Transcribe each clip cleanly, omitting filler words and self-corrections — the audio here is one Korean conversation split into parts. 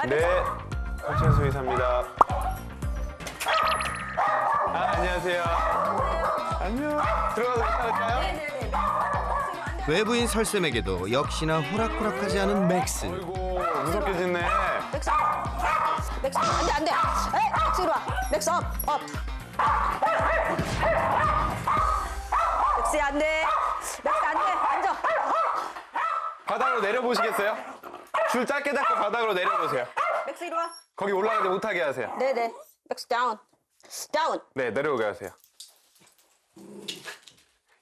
네, 허천수 이사입니다. 안녕하세요. 안녕. 들어가도 괜찮을까요? 네네네. 외부인 설쌤에게도 역시나 호락호락하지 않은 맥스. 어이구, 무섭게 짓네. 맥스. 맥스 안 돼. 에이, 맥스 이리 와. 맥스 업. 맥스 안 돼. 맥스 안 돼. 앉아. 바닥으로 내려보시겠어요? 줄 짧게 잡고 바닥으로 내려보세요. 맥스 이리 와. 거기 올라가지 못하게 하세요. 네네. 맥스 다운. 다운. 네, 내려오게 하세요.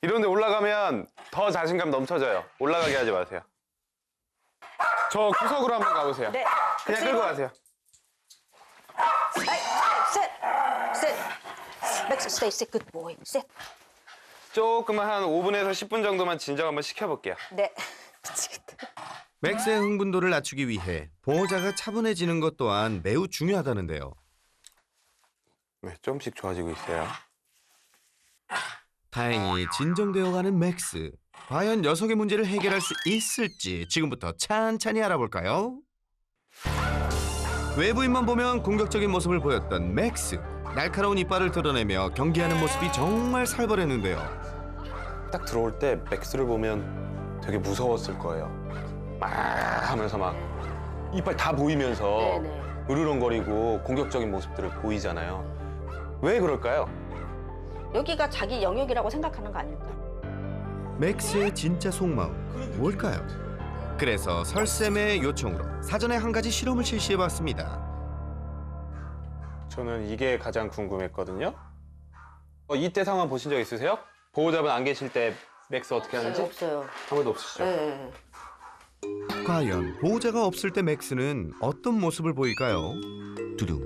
이런 데 올라가면 더 자신감 넘쳐져요. 올라가게 하지 마세요. 저 구석으로 한번 가보세요. 네. 그냥 끌고 가세요. 에이, 셋. 셋. 맥스 스테이 셋. 굿 보이. 셋. 조금만 한 5분에서 10분 정도만 진정 한번 시켜볼게요. 네. 미치겠다. 맥스의 흥분도를 낮추기 위해 보호자가 차분해지는 것 또한 매우 중요하다는데요. 네, 조금씩 좋아지고 있어요. 다행히 진정되어가는 맥스. 과연 녀석의 문제를 해결할 수 있을지 지금부터 찬찬히 알아볼까요? 외부인만 보면 공격적인 모습을 보였던 맥스. 날카로운 이빨을 드러내며 경계하는 모습이 정말 살벌했는데요. 딱 들어올 때 맥스를 보면 되게 무서웠을 거예요. 막 하면서 막 이빨 다 보이면서 네네. 으르렁거리고 공격적인 모습들을 보이잖아요. 왜 그럴까요? 여기가 자기 영역이라고 생각하는 거 아닐까? 맥스의 진짜 속마음 뭘까요? 그래서 설쌤의 요청으로 사전에 한 가지 실험을 실시해봤습니다. 저는 이게 가장 궁금했거든요. 이때 상황 보신 적 있으세요? 보호자분 안 계실 때 맥스 어떻게 하는지? 없어요. 한 번도 없으시죠? 네. 과연 보호자가 없을 때 맥스는 어떤 모습을 보일까요? 두둥.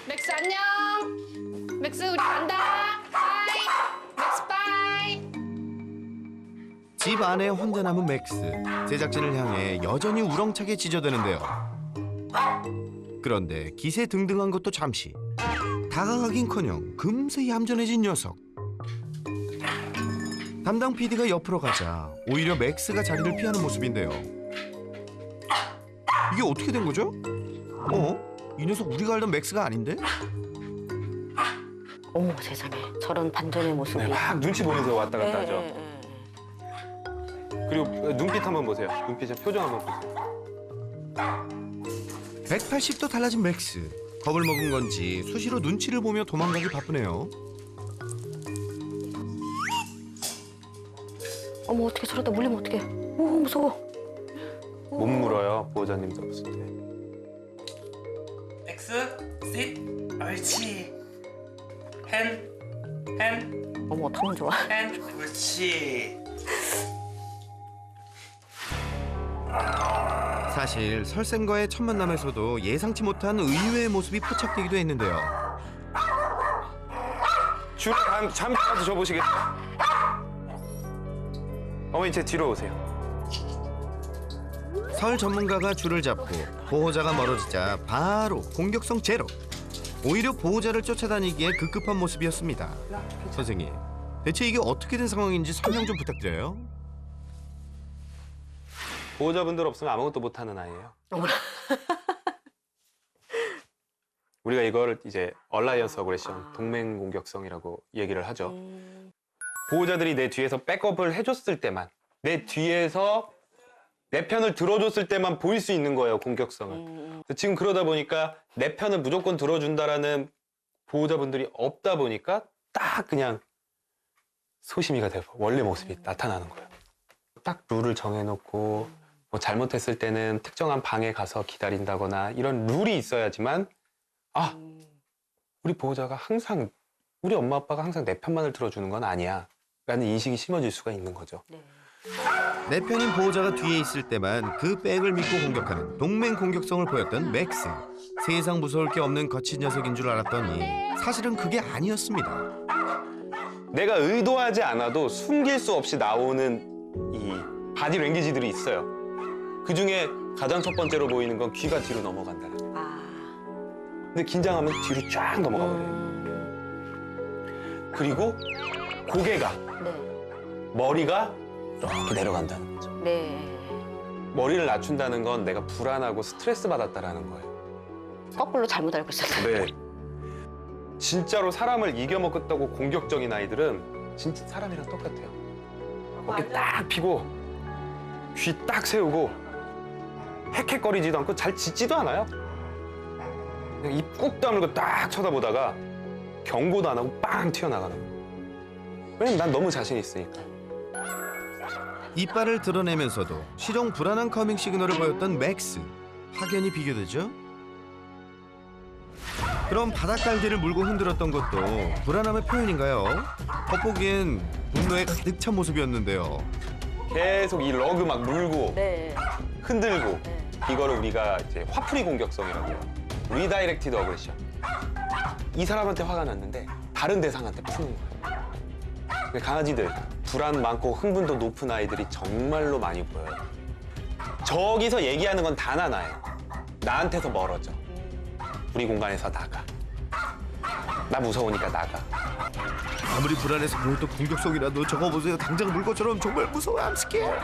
맥스 안녕. 맥스 우리 간다. 바이. 맥스 바이. 집 안에 혼자 남은 맥스. 제작진을 향해 여전히 우렁차게 짖어대는데요. 그런데 기세 등등한 것도 잠시. 다가가긴커녕 금세 얌전해진 녀석. 담당 PD가 옆으로 가자 오히려 맥스가 자리를 피하는 모습인데요. 이게 어떻게 된 거죠? 이 녀석 우리가 알던 맥스가 아닌데? 어머 세상에 저런 반전의 모습이. 네, 막 눈치 보면서 왔다 갔다 하죠. 네. 그리고 눈빛 한번 보세요. 눈빛의 표정 한번 보세요. 180도 달라진 맥스. 겁을 먹은 건지 수시로 눈치를 보며 도망가기 바쁘네요. 어머 어떻게 저러다 물리면 어떡해. 오 무서워. 못 물어요. 보호자님도 없을 때. 맥스, sit, 옳지. 핸, 어머 어떡하면 좋아. 핸, 옳지. 사실 설쌤과의 첫 만남에서도 예상치 못한 의외의 모습이 포착되기도 했는데요. 줄을 잠시 가서 줘보시겠어요? 어머니 제 뒤로 오세요. 설 전문가가 줄을 잡고 보호자가 멀어지자 바로 공격성 제로. 오히려 보호자를 쫓아다니기에 급급한 모습이었습니다. 선생님, 대체 이게 어떻게 된 상황인지 설명 좀 부탁드려요. 보호자분들 없으면 아무것도 못하는 아이예요. 어머나. 우리가 이거를 이제 얼라이언스 어그레션, 동맹 공격성이라고 얘기를 하죠. 보호자들이 내 뒤에서 백업을 해줬을 때만, 내 뒤에서 내 편을 들어줬을 때만 보일 수 있는 거예요, 공격성을. 지금 그러다 보니까 내 편을 무조건 들어준다라는 보호자분들이 없다 보니까 딱 그냥 소심이가 되고 원래 모습이 나타나는 거예요. 딱 룰을 정해놓고 뭐 잘못했을 때는 특정한 방에 가서 기다린다거나 이런 룰이 있어야지만 우리 보호자가 항상 우리 엄마 아빠가 항상 내 편만을 들어주는 건 아니야 라는 인식이 심어질 수가 있는 거죠. 내 편인 보호자가 뒤에 있을 때만 그 백을 믿고 공격하는 동맹 공격성을 보였던 맥스. 세상 무서울 게 없는 거친 녀석인 줄 알았더니 사실은 그게 아니었습니다. 내가 의도하지 않아도 숨길 수 없이 나오는 이 바디 랭귀지들이 있어요. 그중에 가장 첫 번째로 보이는 건 귀가 뒤로 넘어간다. 근데 긴장하면 뒤로 쫙 넘어가 버려요. 그리고 고개가, 네. 머리가 이렇게 내려간다는 거죠. 네. 머리를 낮춘다는 건 내가 불안하고 스트레스 받았다라는 거예요. 거꾸로 잘못 알고 있었어요. 네. 진짜로 사람을 이겨먹겠다고 공격적인 아이들은 진짜 사람이랑 똑같아요. 어깨 딱 펴고 귀 딱 세우고 헥헥거리지도 않고 잘 짖지도 않아요. 그냥 입 꾹 다물고 딱 쳐다보다가 경고도 안 하고 빵 튀어나가는 거예요. 왜냐면 난 너무 자신 있으니까. 이빨을 드러내면서도 시종 불안한 커밍 시그널을 보였던 맥스. 확연히 비교되죠? 그럼 바닥갈기를 물고 흔들었던 것도 불안함의 표현인가요? 겉보기엔 분노에 가득 찬 모습이었는데요. 계속 이 러그 막 물고 네. 흔들고 네. 이거를 우리가 이제 화풀이 공격성이라고 해요. 리다이렉티드 어그레션. 이 사람한테 화가 났는데 다른 대상한테 푸는 거예요. 강아지들, 불안 많고 흥분도 높은 아이들이 정말로 많이 보여요. 저기서 얘기하는 건 단 하나예요. 나한테서 멀어져. 우리 공간에서 나가. 나 무서우니까 나가. 아무리 불안해서 보였던 공격성이라도 저거 보세요. 당장 물 것처럼 정말 무서워. I'm scared.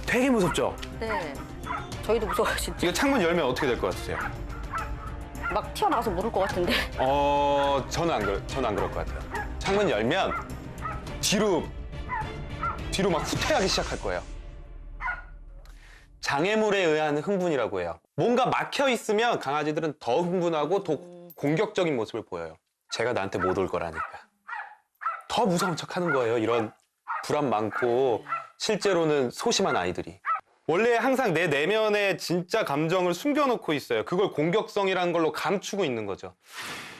되게 무섭죠? 네. 저희도 무서워요, 진짜. 이거 창문 열면 어떻게 될 것 같으세요? 막 튀어나와서 물을 것 같은데. 저는 안 그럴 것 같아요. 창문 열면 뒤로 막 후퇴하기 시작할 거예요. 장애물에 의한 흥분이라고 해요. 뭔가 막혀 있으면 강아지들은 더 흥분하고 더 공격적인 모습을 보여요. 제가 나한테 못 올 거라니까. 더 무서운 척 하는 거예요. 이런 불안 많고 실제로는 소심한 아이들이. 원래 항상 내 내면에 진짜 감정을 숨겨놓고 있어요. 그걸 공격성이라는 걸로 감추고 있는 거죠.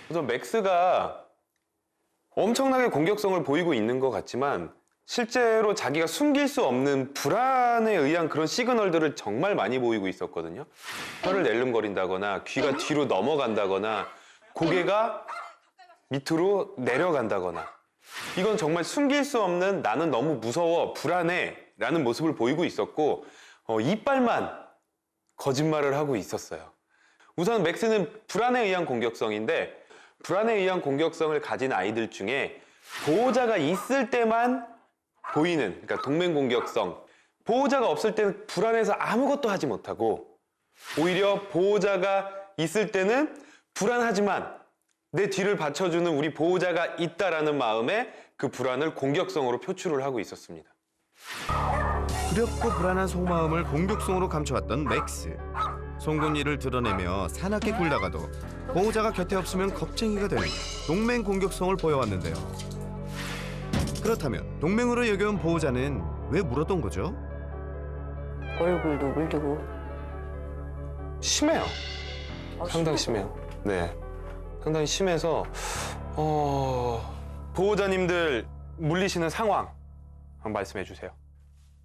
그래서 맥스가 엄청나게 공격성을 보이고 있는 것 같지만 실제로 자기가 숨길 수 없는 불안에 의한 그런 시그널들을 정말 많이 보이고 있었거든요. 혀를 낼름거린다거나 귀가 뒤로 넘어간다거나 고개가 밑으로 내려간다거나 이건 정말 숨길 수 없는 나는 너무 무서워, 불안해 라는 모습을 보이고 있었고 이빨만 거짓말을 하고 있었어요. 우선 맥스는 불안에 의한 공격성인데 불안에 의한 공격성을 가진 아이들 중에 보호자가 있을 때만 보이는, 그러니까 동맹 공격성. 보호자가 없을 때는 불안해서 아무것도 하지 못하고 오히려 보호자가 있을 때는 불안하지만 내 뒤를 받쳐주는 우리 보호자가 있다라는 마음에 그 불안을 공격성으로 표출을 하고 있었습니다. 두렵고 불안한 속마음을 공격성으로 감춰왔던 맥스. 송곳니를 드러내며 사납게 굴다가도 보호자가 곁에 없으면 겁쟁이가 되는 동맹 공격성을 보여왔는데요. 그렇다면 동맹으로 여겨온 보호자는 왜 물었던 거죠? 얼굴도 물리고. 심해요. 상당히 심해요. 네. 상당히 심해서 보호자님들 물리시는 상황 한번 말씀해 주세요.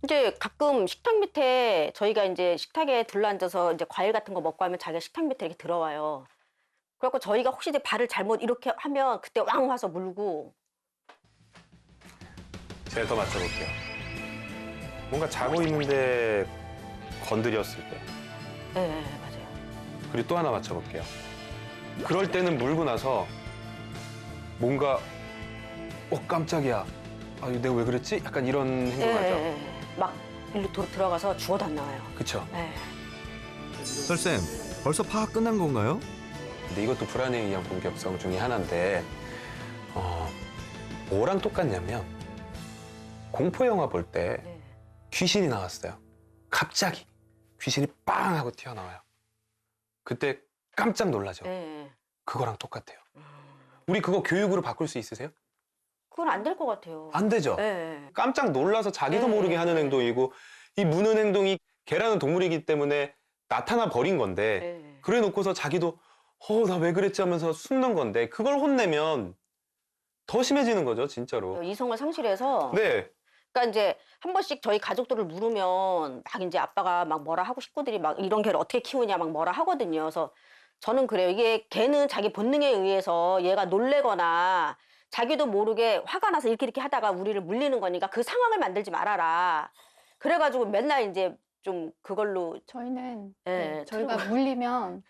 이제 가끔 식탁 밑에 저희가 이제 식탁에 둘러앉아서 이제 과일 같은 거 먹고 하면 자기가 식탁 밑에 이렇게 들어와요. 그래갖고 저희가 혹시 이제 발을 잘못 이렇게 하면 그때 왕 와서 물고. 제가 더 맞춰볼게요. 뭔가 자고 있는데 건드렸을 때. 네, 맞아요. 그리고 또 하나 맞춰볼게요. 그럴 때는 물고 나서 뭔가 깜짝이야. 아, 내가 왜 그랬지? 약간 이런 행동하죠. 막 일로 들어가서 죽어도 안 나와요. 그쵸? 네. 설쌤, 벌써 파악 끝난 건가요? 근데 이것도 불안에 의한 공격성 중에 하나인데 뭐랑 똑같냐면 공포 영화 볼 때 네. 귀신이 나왔어요. 갑자기 귀신이 빵 하고 튀어나와요. 그때 깜짝 놀라죠. 네. 그거랑 똑같아요. 우리 그거 교육으로 바꿀 수 있으세요? 그건 안 될 것 같아요. 안 되죠. 네. 깜짝 놀라서 자기도 네. 모르게 하는 행동이고 이 무는 행동이 개라는 동물이기 때문에 나타나 버린 건데 네. 그래 놓고서 자기도 나 왜 그랬지 하면서 숨는 건데 그걸 혼내면 더 심해지는 거죠, 진짜로. 이성을 상실해서. 네. 그러니까 이제 한 번씩 저희 가족들을 물으면 막 이제 아빠가 막 뭐라 하고 식구들이 막 이런 개를 어떻게 키우냐 막 뭐라 하거든요. 그래서 저는 그래요. 이게 개는 자기 본능에 의해서 얘가 놀래거나 자기도 모르게 화가 나서 이렇게 하다가 우리를 물리는 거니까 그 상황을 만들지 말아라. 그래가지고 맨날 이제 좀 그걸로 저희는 네, 저희가 물리면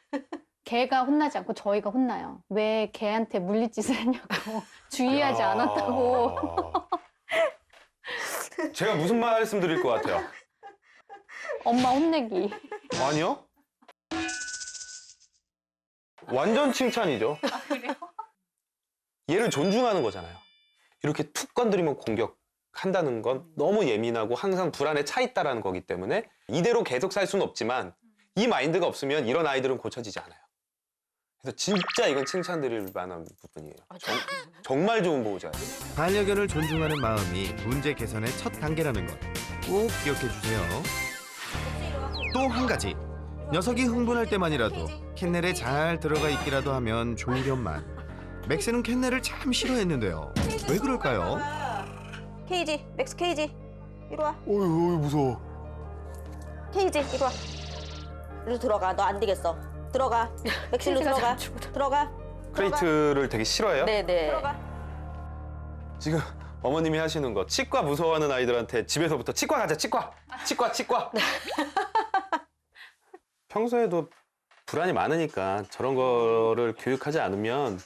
개가 혼나지 않고 저희가 혼나요. 왜 개한테 물릴 짓을 했냐고 주의하지 않았다고. 제가 무슨 말씀 드릴 것 같아요? 엄마 혼내기. 아니요? 완전 칭찬이죠. 얘를 존중하는 거잖아요. 이렇게 툭 건드리면 공격한다는 건 너무 예민하고 항상 불안에 차 있다라는 거기 때문에 이대로 계속 살 수는 없지만 이 마인드가 없으면 이런 아이들은 고쳐지지 않아요. 그래서 진짜 이건 칭찬드릴 만한 부분이에요. 정말 좋은 보호자예요. 반려견을 존중하는 마음이 문제 개선의 첫 단계라는 것 꼭 기억해 주세요. 또 한 가지, 녀석이 흥분할 때만이라도 캔넬에 잘 들어가 있기라도 하면 좋으련만 맥스는 캔넬을 참 싫어했는데요. 왜 그럴까요? 케이지, 맥스 케이지. 이리 와. 어휴, 무서워. 케이지, 이리 와. 일로 들어가. 너 안 되겠어. 들어가. 맥스 일로 들어가. 들어가. 크레이트를 되게 싫어해요? 네네. 들어가. 지금 어머님이 하시는 거 치과 무서워하는 아이들한테 집에서부터 치과 가자, 치과! 치과! 평소에도 불안이 많으니까 저런 거를 교육하지 않으면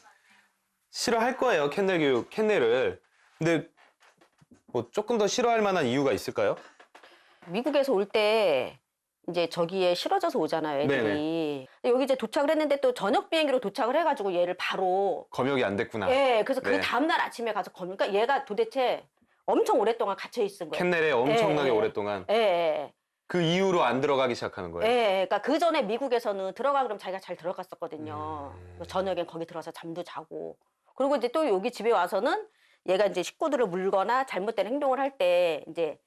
싫어할 거예요, 캔넬 교육, 캔넬을. 근데 뭐 조금 더 싫어할 만한 이유가 있을까요? 미국에서 올 때 이제 저기에 실어져서 오잖아요, 애들이. 근데 여기 이제 도착을 했는데 또 저녁 비행기로 도착을 해가지고 얘를 바로. 검역이 안 됐구나. 예, 그래서 네. 그 다음날 아침에 가서 그러니까 얘가 도대체 엄청 오랫동안 갇혀 있은 거예요. 캔넬에 엄청나게 예, 예. 오랫동안. 예, 예. 그 이후로 안 들어가기 시작하는 예, 거예요. 예. 그러니까 그 전에 미국에서는 들어가 그러면 자기가 잘 들어갔었거든요. 저녁엔 거기 들어가서 잠도 자고. 그리고 이제 또 여기 집에 와서는 얘가 이제 식구들을 물거나 잘못된 행동을 할 때 이제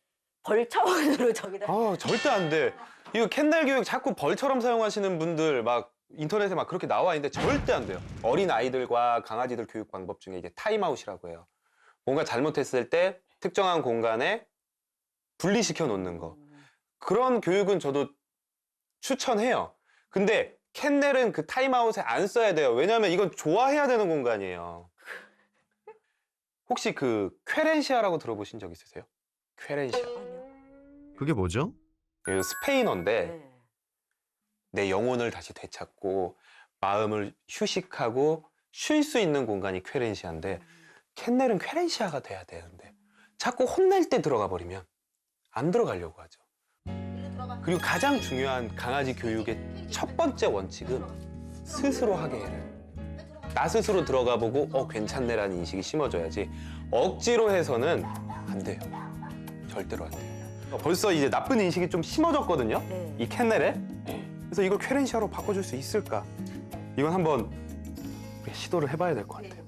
벌 차원으로 저기다. 아, 절대 안 돼. 이거 캔넬 교육 자꾸 벌처럼 사용하시는 분들 막 인터넷에 막 그렇게 나와 있는데 절대 안 돼요. 어린 아이들과 강아지들 교육 방법 중에 이제 타임아웃이라고 해요. 뭔가 잘못했을 때 특정한 공간에 분리시켜 놓는 거. 그런 교육은 저도 추천해요. 근데 캔넬은 그 타임아웃에 안 써야 돼요. 왜냐하면 이건 좋아해야 되는 공간이에요. 혹시 그 쾌렌시아라고 들어보신 적 있으세요? 쾌렌시아. 그게 뭐죠? 그 스페인어인데 네. 내 영혼을 다시 되찾고 마음을 휴식하고 쉴 수 있는 공간이 쾌렌시아인데 캔넬은 쾌렌시아가 돼야 되는데 자꾸 혼낼 때 들어가 버리면 안 들어가려고 하죠. 그리고 가장 중요한 강아지 교육의 첫 번째 원칙은 스스로 하게 해를. 나 스스로 들어가 보고 괜찮네라는 인식이 심어져야지 억지로 해서는 안 돼요. 절대로 안 돼요. 벌써 이제 나쁜 인식이 좀 심어졌거든요. 네. 이 캔넬에. 그래서 이걸 쾌렌시아로 바꿔줄 수 있을까? 이건 한번 우리가 시도를 해봐야 될 것 같아요.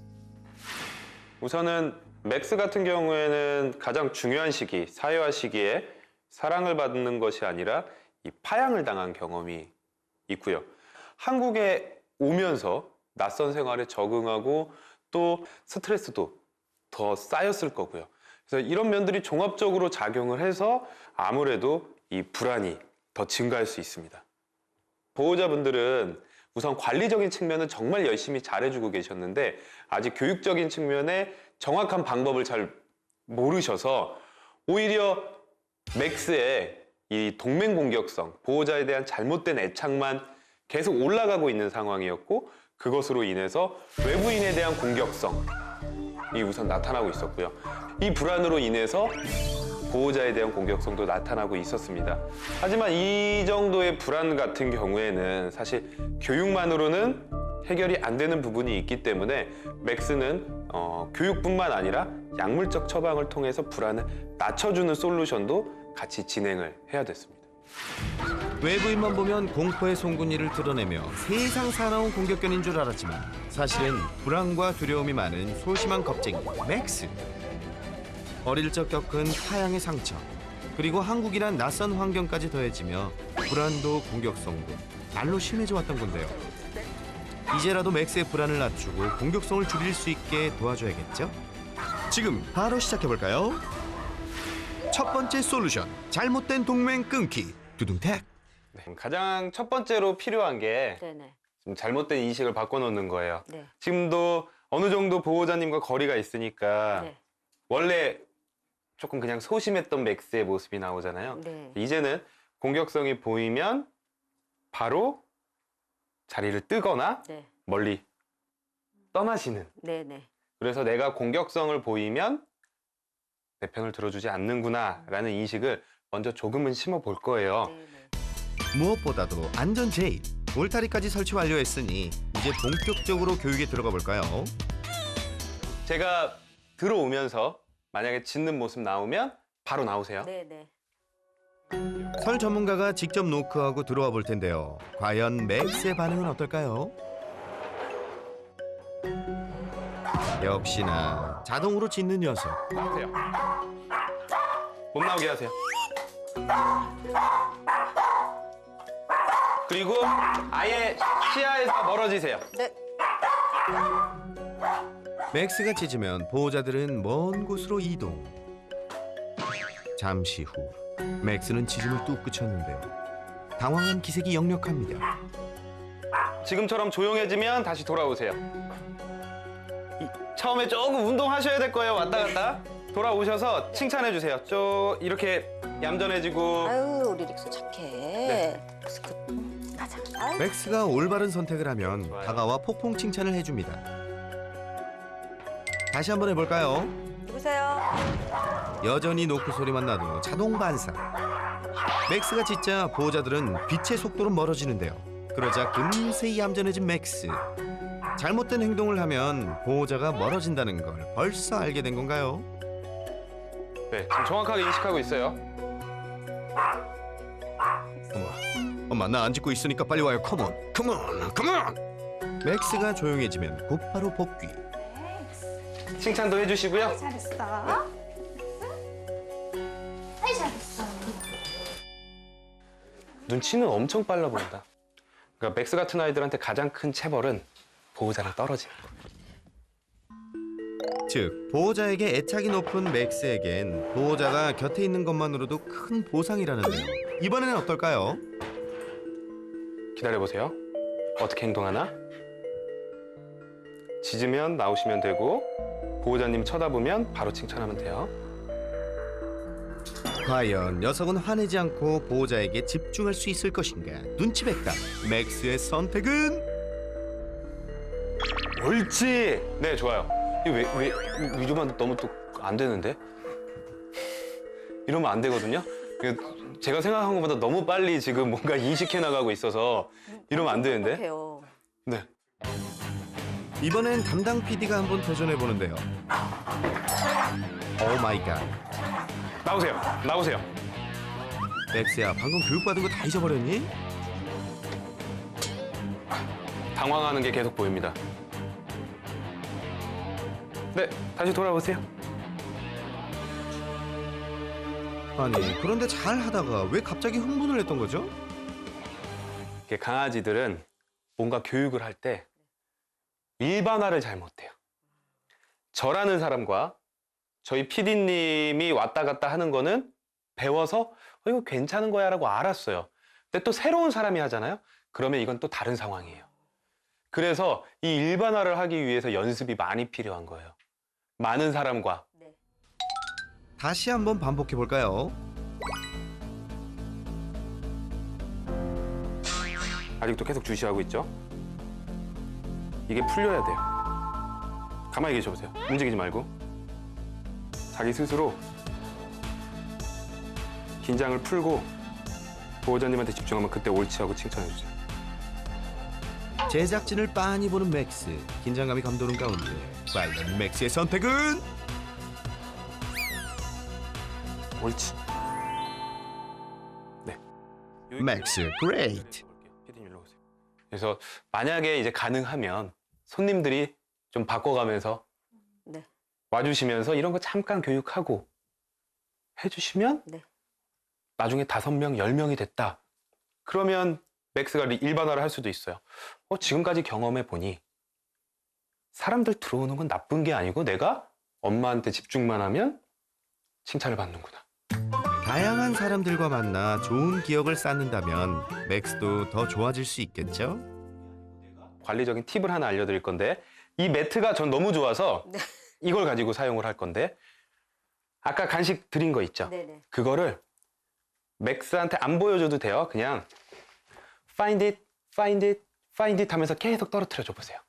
우선은 맥스 같은 경우에는 가장 중요한 시기, 사회화 시기에 사랑을 받는 것이 아니라 이 파양을 당한 경험이 있고요. 한국에 오면서 낯선 생활에 적응하고 또 스트레스도 더 쌓였을 거고요. 그래서 이런 면들이 종합적으로 작용을 해서 아무래도 이 불안이 더 증가할 수 있습니다. 보호자분들은 우선 관리적인 측면은 정말 열심히 잘해주고 계셨는데 아직 교육적인 측면에 정확한 방법을 잘 모르셔서 오히려 맥스의 이 동맹 공격성, 보호자에 대한 잘못된 애착만 계속 올라가고 있는 상황이었고 그것으로 인해서 외부인에 대한 공격성이 우선 나타나고 있었고요. 이 불안으로 인해서 보호자에 대한 공격성도 나타나고 있었습니다. 하지만 이 정도의 불안 같은 경우에는 사실 교육만으로는 해결이 안 되는 부분이 있기 때문에 맥스는 교육뿐만 아니라 약물적 처방을 통해서 불안을 낮춰주는 솔루션도 같이 진행을 해야 됐습니다. 외부인만 보면 공포의 송곳니를 드러내며 세상 사나운 공격견인 줄 알았지만 사실은 불안과 두려움이 많은 소심한 겁쟁이 맥스. 어릴 적 겪은 타양의 상처, 그리고 한국이란 낯선 환경까지 더해지며 불안도 공격성도 날로 심해져 왔던 건데요. 이제라도 맥스의 불안을 낮추고 공격성을 줄일 수 있게 도와줘야겠죠? 지금 바로 시작해볼까요? 첫 번째 솔루션, 잘못된 동맹 끊기, 두둥택. 네, 가장 첫 번째로 필요한 게 네네. 좀 잘못된 인식을 바꿔놓는 거예요. 네. 지금도 어느 정도 보호자님과 거리가 있으니까 네. 원래 조금 그냥 소심했던 맥스의 모습이 나오잖아요. 네. 이제는 공격성이 보이면 바로 자리를 뜨거나 네. 멀리 떠나시는. 네네. 그래서 내가 공격성을 보이면 내 편을 들어주지 않는구나라는 인식을 먼저 조금은 심어 볼 거예요. 무엇보다도 안전 제일. 울타리까지 설치 완료했으니 이제 본격적으로 교육에 들어가 볼까요? 제가 들어오면서 만약에 짖는 모습 나오면 바로 나오세요. 네네. 설 전문가가 직접 노크하고 들어와 볼 텐데요. 과연 맥스의 반응은 어떨까요? 역시나 자동으로 짖는 녀석. 나오세요. 못 나오게 하세요. 그리고 아예 시야에서 멀어지세요. 네. 맥스가 짖으면 보호자들은 먼 곳으로 이동. 잠시 후 맥스는 짖음을 뚝 그쳤는데요. 당황한 기색이 역력합니다. 지금처럼 조용해지면 다시 돌아오세요. 처음에 조금 운동하셔야 될 거예요. 왔다 갔다. 돌아오셔서 칭찬해 주세요. 이렇게 얌전해지고. 아유 우리 릭스 착해. 릭스 가자. 아유. 맥스가 올바른 선택을 하면 좋아요. 다가와 폭풍 칭찬을 해줍니다. 다시 한번 해볼까요? 누구세요? 여전히 노크 소리만 나도 자동 반사. 맥스가 짖자 보호자들은 빛의 속도로 멀어지는데요. 그러자 금세 얌전해진 맥스. 잘못된 행동을 하면 보호자가 멀어진다는 걸 벌써 알게 된 건가요? 네, 지금 정확하게 인식하고 있어요. 엄마 나 안 짖고 있으니까 빨리 와요. 컴온 컴온 컴온. 맥스가 조용해지면 곧바로 복귀. 칭찬도 해주시고요. 잘했어. 아이 잘했어. 눈치는 엄청 빨라 보인다. 그러니까 맥스 같은 아이들한테 가장 큰 체벌은 보호자랑 떨어지는 거예요. 즉 보호자에게 애착이 높은 맥스에겐 보호자가 곁에 있는 것만으로도 큰 보상이라는데요. 이번에는 어떨까요? 기다려보세요. 어떻게 행동하나? 짖으면 나오시면 되고 보호자님 쳐다보면 바로 칭찬하면 돼요. 과연 녀석은 화내지 않고 보호자에게 집중할 수 있을 것인가? 눈치 백답. 맥스의 선택은? 옳지! 네, 좋아요. 이거 왜 위로만 너무 또 안 되는데? 이러면 안 되거든요? 제가 생각한 것보다 너무 빨리 지금 뭔가 인식해 나가고 있어서 이러면 안 되는데? 어떡해요. 네. 이번엔 담당 PD가 한번 도전해 보는데요. 오 마이 갓. 나오세요. 나오세요. 맥스야 방금 교육받은 거 다 잊어버렸니? 당황하는 게 계속 보입니다. 네, 다시 돌아오세요. 아니 그런데 잘 하다가 왜 갑자기 흥분을 했던 거죠? 이렇게 강아지들은 뭔가 교육을 할 때 일반화를 잘 못해요. 저라는 사람과 저희 PD님이 왔다 갔다 하는 거는 배워서 이거 괜찮은 거야 라고 알았어요. 근데 또 새로운 사람이 하잖아요. 그러면 이건 또 다른 상황이에요. 그래서 이 일반화를 하기 위해서 연습이 많이 필요한 거예요. 많은 사람과. 다시 한번 반복해 볼까요? 아직도 계속 주시하고 있죠? 이게 풀려야 돼요. 가만히 계셔보세요. 움직이지 말고. 자기 스스로 긴장을 풀고 보호자님한테 집중하면 그때 옳지 하고 칭찬해주세요. 제작진을 빤히 보는 맥스. 긴장감이 감도는 가운데 과연 맥스의 선택은? 옳지. 네. 맥스 great. 피디님 일로 오세요. 그래서 만약에 이제 가능하면 손님들이 좀 바꿔가면서 네. 와주시면서 이런 거 잠깐 교육하고 해주시면 네. 나중에 5명, 10명이 됐다. 그러면 맥스가 일반화를 할 수도 있어요. 지금까지 경험해 보니 사람들 들어오는 건 나쁜 게 아니고 내가 엄마한테 집중만 하면 칭찬을 받는구나. 다양한 사람들과 만나 좋은 기억을 쌓는다면 맥스도 더 좋아질 수 있겠죠? 관리적인 팁을 하나 알려드릴 건데 이 매트가 전 너무 좋아서 네. 이걸 가지고 사용을 할 건데 아까 간식 드린 거 있죠? 네네. 그거를 맥스한테 안 보여줘도 돼요. 그냥 find it, find it, find it 하면서 계속 떨어뜨려 줘 보세요.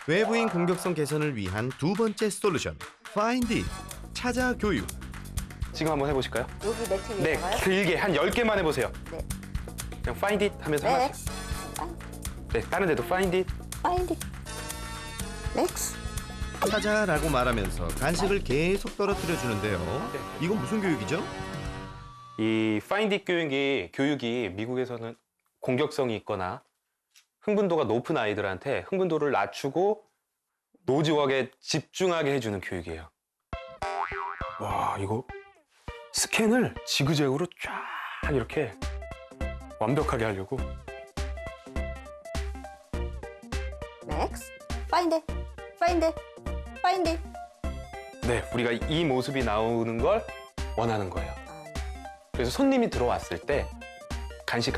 외부인 공격성 개선을 위한 두 번째 솔루션 Find It. 찾아 교육. 지금 한번 해보실까요? 여기 매트 네, 위에다가요? 길게 한 10개만 해보세요. 네. 그냥 find it 하면서 네. 하나씩. 네, 다른 데도 find it. 파인드. 넥스. 찾아라고 말하면서 간식을 계속 떨어뜨려 주는데요. 이건 무슨 교육이죠? 이 find it 교육이 미국에서는 공격성이 있거나 흥분도가 높은 아이들한테 흥분도를 낮추고 노즈웍에 집중하게 해주는 교육이에요. 와, 이거 스캔을 지그재그로 쫙 이렇게 완벽하게 하려고. 넥스. 파인드. 파인드. 파인드. 네, 우리가 이 모습이 나오는 걸 원하는 거예요. 그래서 손님이 들어왔을 때 간식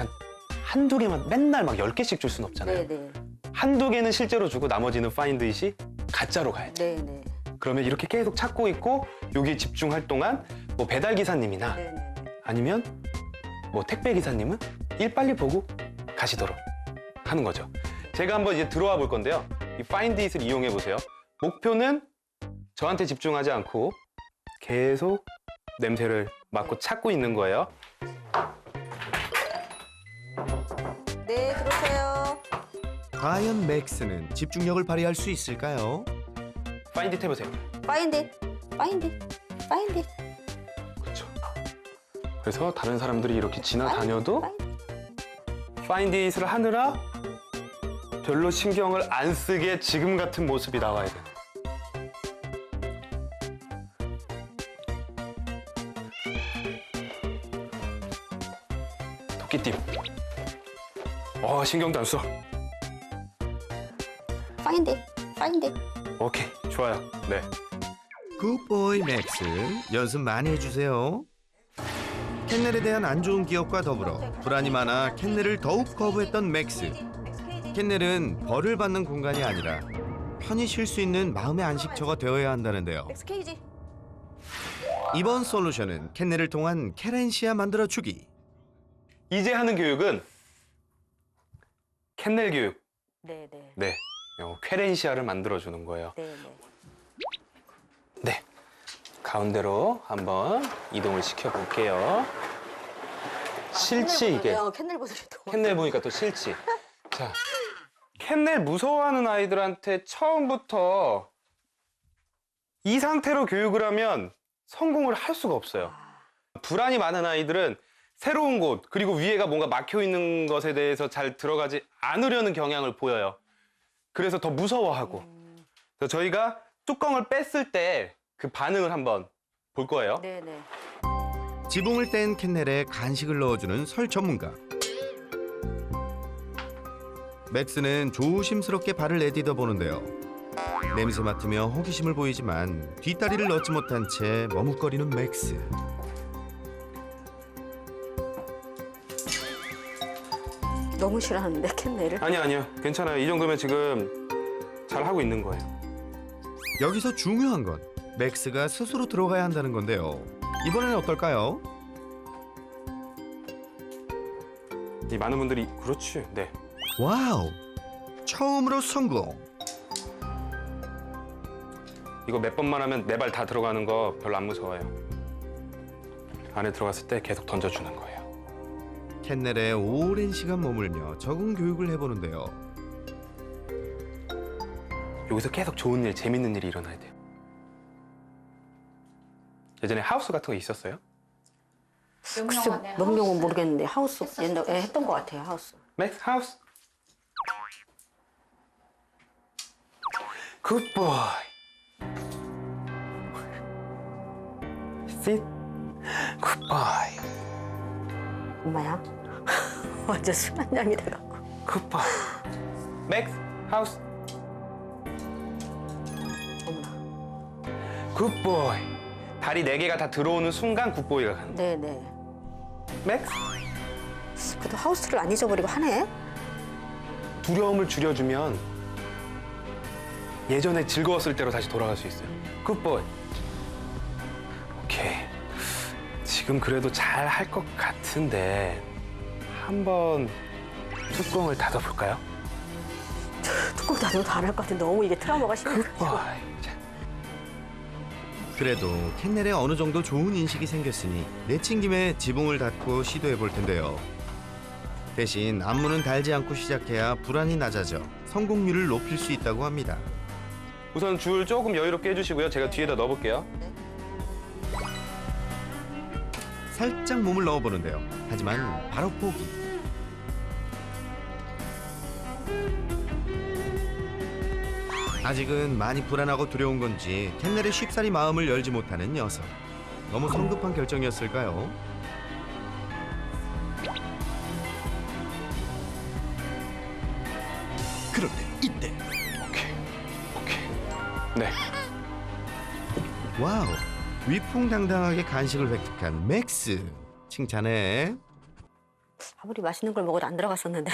한두 개만 맨날 막 10개씩 줄 수는 없잖아요. 네네. 한두 개는 실제로 주고 나머지는 find it이 가짜로 가야죠. 네네. 그러면 이렇게 계속 찾고 있고 여기에 집중할 동안 뭐 배달 기사님이나 네네. 아니면 뭐 택배 기사님은 일 빨리 보고 가시도록 하는 거죠. 제가 한번 이제 들어와 볼 건데요. 이 find it을 이용해 보세요. 목표는 저한테 집중하지 않고 계속 냄새를 맡고 찾고 있는 거예요. 네, 들어오세요. 과연 맥스는 집중력을 발휘할 수 있을까요? find it 해보세요. 파인드. 파인드. 파인드. 그렇죠. 그래서 다른 사람들이 이렇게 지나다녀도 find it을 하느라 별로 신경을 안 쓰게 지금 같은 모습이 나와야 돼요. 토끼띠. 신경도 안 써. 파인드. 파인드. 오케이, 좋아요. 네. 굿보이 맥스, 연습 많이 해주세요. 캔넬에 대한 안 좋은 기억과 더불어 불안이 많아 캔넬을 더욱 거부했던 맥스. 캔넬은 벌을 받는 공간이 아니라 편히 쉴 수 있는 마음의 안식처가 되어야 한다는데요. 엑스케이지. 이번 솔루션은 캔넬을 통한 케렌시아 만들어주기. 이제 하는 교육은 캔넬 교육. 네네. 네. 쾌렌시아를 만들어주는 거예요. 네네. 네. 가운데로 한번 이동을 시켜볼게요. 싫지, 이게. 캔넬 보드리 또. 캔넬 보니까 또 싫지. 자, 캔넬 무서워하는 아이들한테 처음부터 이 상태로 교육을 하면 성공을 할 수가 없어요. 불안이 많은 아이들은 새로운 곳, 그리고 위에가 뭔가 막혀 있는 것에 대해서 잘 들어가지 않으려는 경향을 보여요. 그래서 더 무서워하고. 그래서 저희가 뚜껑을 뺐을 때 그 반응을 한번 볼 거예요. 네네. 지붕을 뗀 캔넬에 간식을 넣어주는 설 전문가. 맥스는 조심스럽게 발을 내디뎌 보는데요. 냄새 맡으며 호기심을 보이지만 뒷다리를 넣지 못한 채 머뭇거리는 맥스. 너무 싫어하는데 캔넬을. 아니요. 괜찮아요. 이 정도면 지금 잘 하고 있는 거예요. 여기서 중요한 건 맥스가 스스로 들어가야 한다는 건데요. 이번에는 어떨까요? 이 많은 분들이 그렇지. 네. 와우! 처음으로 성공! 이거 몇 번만 하면 네 발 다 들어가는 거 별로 안 무서워요. 안에 들어갔을 때 계속 던져주는 거예요. 캔넬에 오랜 시간 머물며 적응 교육을 해보는데요. 여기서 계속 좋은 일, 재밌는 일이 일어나야 돼요. 예전에 하우스 같은 거 있었어요? 글쎄, 명령은 모르겠는데 하우스 옛날에 했던 것 같아요. 하우스. 맥스 하우스. 굿보이. sit. 굿보이. 엄마야. 완전 순한 양이 돼갖고. 굿보이. 맥스 하우스. 어머나. 굿보이. 다리 4개가 다 들어오는 순간 굿보이가 가는 거예요. 네네. 맥스. 그래도 하우스를 안 잊어버리고 하네. 두려움을 줄여주면 예전에 즐거웠을 때로 다시 돌아갈 수 있어요. 굿보이. 오케이. 지금 그래도 잘 할 것 같은데 한번 뚜껑을 닫아볼까요? 뚜껑 닫아도 안 할 것 같은데 너무 이게 트라우마가 심해. 굿보이. 자. 그래도 캔넬에 어느 정도 좋은 인식이 생겼으니 내친 김에 지붕을 닫고 시도해 볼 텐데요. 대신 앞문은 달지 않고 시작해야 불안이 낮아져 성공률을 높일 수 있다고 합니다. 우선 줄 조금 여유롭게 해주시고요. 제가 뒤에다 넣어볼게요. 살짝 몸을 넣어보는데요. 하지만 바로 포기. 아직은 많이 불안하고 두려운 건지 캔넬에 쉽사리 마음을 열지 못하는 녀석. 너무 성급한 결정이었을까요? 그런데 이때 오케이. 네. 와우! 위풍당당하게 간식을 획득한 맥스. 칭찬해. 아무리 맛있는 걸 먹어도 안 들어갔었는데.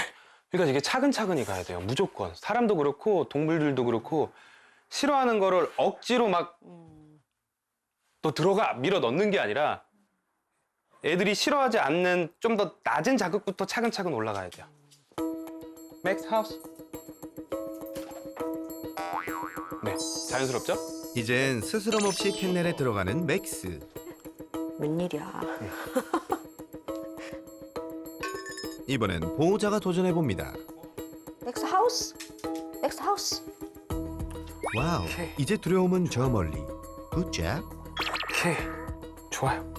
그러니까 이게 차근차근히 가야 돼요. 무조건. 사람도 그렇고 동물들도 그렇고 싫어하는 거를 억지로 막 또 들어가 밀어 넣는 게 아니라 애들이 싫어하지 않는 좀 더 낮은 자극부터 차근차근 올라가야 돼요. 맥스 하우스. 네, 자연스럽죠? 이젠 스스럼 없이 캔넬에 들어가는 맥스. 웬일이야. 이번엔 보호자가 도전해봅니다. 넥스 하우스. 넥스 하우스. 와우, 오케이. 이제 두려움은 저 멀리. 굿잡. 오케이. 좋아요.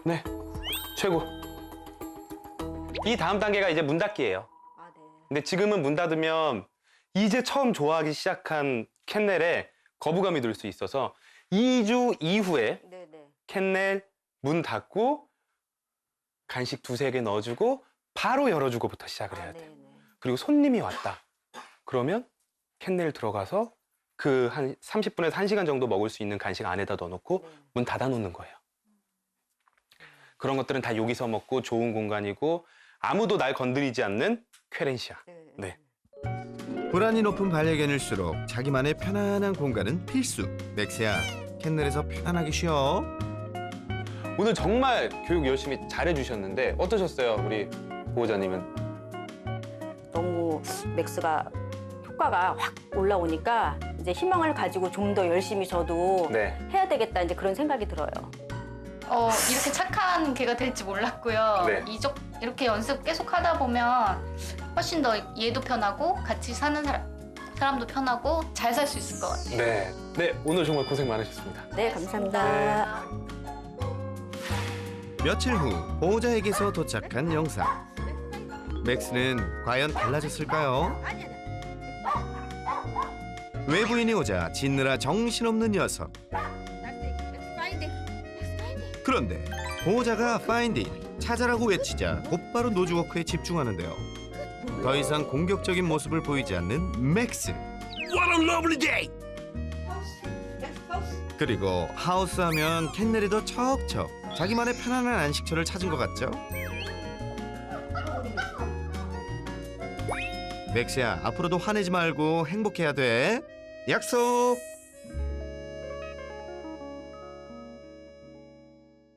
네, 최고. 이 다음 단계가 이제 문 닫기예요. 아, 네. 근데 지금은 문 닫으면 이제 처음 좋아하기 시작한 캔넬에 거부감이 들 수 있어서 2주 이후에 네, 네. 캔넬 문 닫고 간식 2-3개 넣어주고 바로 열어주고부터 시작을 해야 돼요. 네, 네. 그리고 손님이 왔다. 그러면 캔넬 들어가서 그 한 30분에서 1시간 정도 먹을 수 있는 간식 안에다 넣어놓고 네. 문 닫아놓는 거예요. 그런 것들은 다 여기서 먹고 좋은 공간이고 아무도 날 건드리지 않는 쾌렌시아. 네. 불안이 높은 반려견일수록 자기만의 편안한 공간은 필수. 맥스야, 캔넬에서 편안하게 쉬어. 오늘 정말 교육 열심히 잘해주셨는데 어떠셨어요, 우리 보호자님은? 너무 맥스가 효과가 확 올라오니까 이제 희망을 가지고 좀 더 열심히 저도 네. 해야 되겠다 이제 그런 생각이 들어요. 이렇게 착한 개가 될지 몰랐고요. 네. 이렇게 연습 계속 하다 보면 훨씬 더 얘도 편하고 같이 사는 사람도 편하고 잘 살 수 있을 것 같아요. 네. 네, 오늘 정말 고생 많으셨습니다. 네, 감사합니다. 며칠 후 보호자에게서 도착한 영상. 맥스는 과연 달라졌을까요? 외부인이 오자 짖느라 정신없는 녀석. 그런데 보호자가 파인딩, 찾아라고 외치자 곧바로 노즈워크에 집중하는데요. 더 이상 공격적인 모습을 보이지 않는 맥스. What a lovely day! 그리고 하우스 하면 캔넬이 더 척척 자기만의 편안한 안식처를 찾은 것 같죠? 맥스야, 앞으로도 화내지 말고 행복해야 돼. 약속!